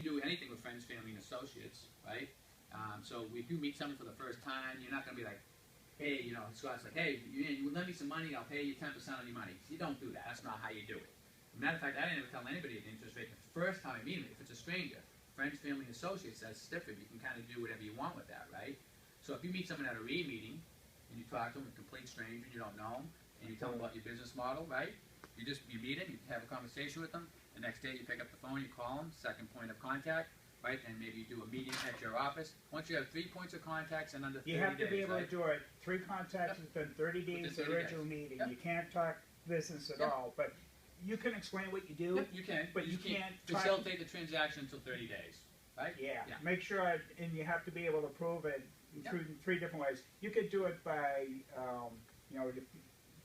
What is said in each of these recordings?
do anything with friends, family, and associates, right? So if you meet someone for the first time, you're not going to be like, hey, you know, Scott's like, hey, you lend me some money, I'll pay you 10% on your money. You don't do that. That's not how you do it. Matter of fact, I didn't ever tell anybody the interest rate the first time I meet them. If it's a stranger, friends, family, and associates, that's different. You can kind of do whatever you want with that, right? So if you meet someone at a meeting and you talk to them, a complete stranger, you don't know them, and you tell them about your business model, right? You meet them, you have a conversation with them. The next day you pick up the phone, you call them, second point of contact, right? And maybe you do a meeting at your office. Once you have 3 points of contacts and under 30 days, you have to be able right? to do it 3 contacts within 30 days of the original meeting. Yep. You can't talk business at all, but you can explain what you do. Yep, you can, but you can't facilitate the transaction until 30 days, right? Yeah. Make sure, and you have to be able to prove it through 3 different ways. You could do it by, you know,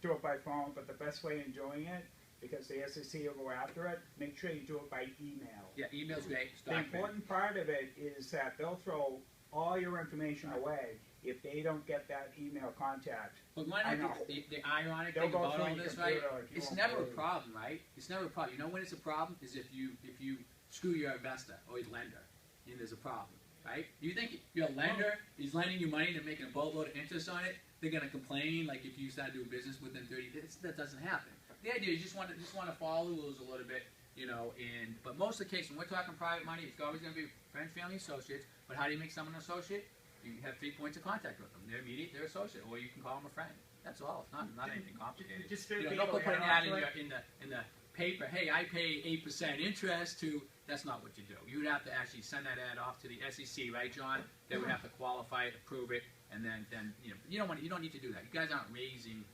do it by phone, but the best way in doing it, because the SEC will go after it, make sure you do it by email. Yeah, email's great. The important part of it is that they'll throw all your information away if they don't get that email contact. But the ironic thing about all this, right? It's never a problem, right? It's never a problem. You know when it's a problem is if you screw your investor or your lender, and there's a problem, right? You think your lender is lending you money and they're making a boatload of interest on it? They're gonna complain like if you start doing business within 30 days. That doesn't happen. The idea is you just want to follow the rules a little bit, you know. But most of the case, when we're talking private money, it's always going to be friends, family, associates. But how do you make someone an associate? You have 3 points of contact with them. They're immediate, they're associate, or you can call them a friend. That's all. It's not anything complicated. Don't put an ad in the paper. Hey, I pay 8% interest to. That's not what you do. You would have to actually send that ad off to the SEC, right, John? They would have to qualify it, approve it, and then you don't need to do that. You guys aren't raising.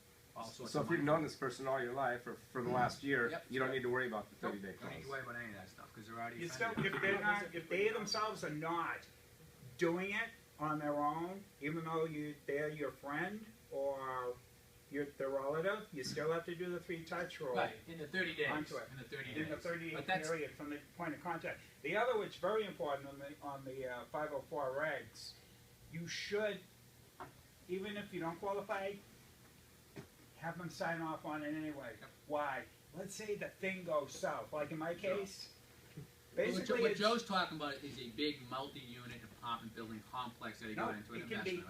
So if you've known this person all your life, or for the last year, you don't need to worry about the 30-day clause. Don't need to worry about any of that stuff because they're already. If they themselves are not doing it on their own, even though they're your friend or their relative, you still have to do the 3-touch rule. Right, in the 30 days. Onto it. In the 30 days. In the 30-day period from the point of contact. The other, which is very important on the 504 regs, you should, even if you don't qualify, have them sign off on it anyway. Yep. Why? Let's say the thing goes south. Like in my case, basically what Joe's talking about is a big multi-unit apartment building complex that he got into an investment, right?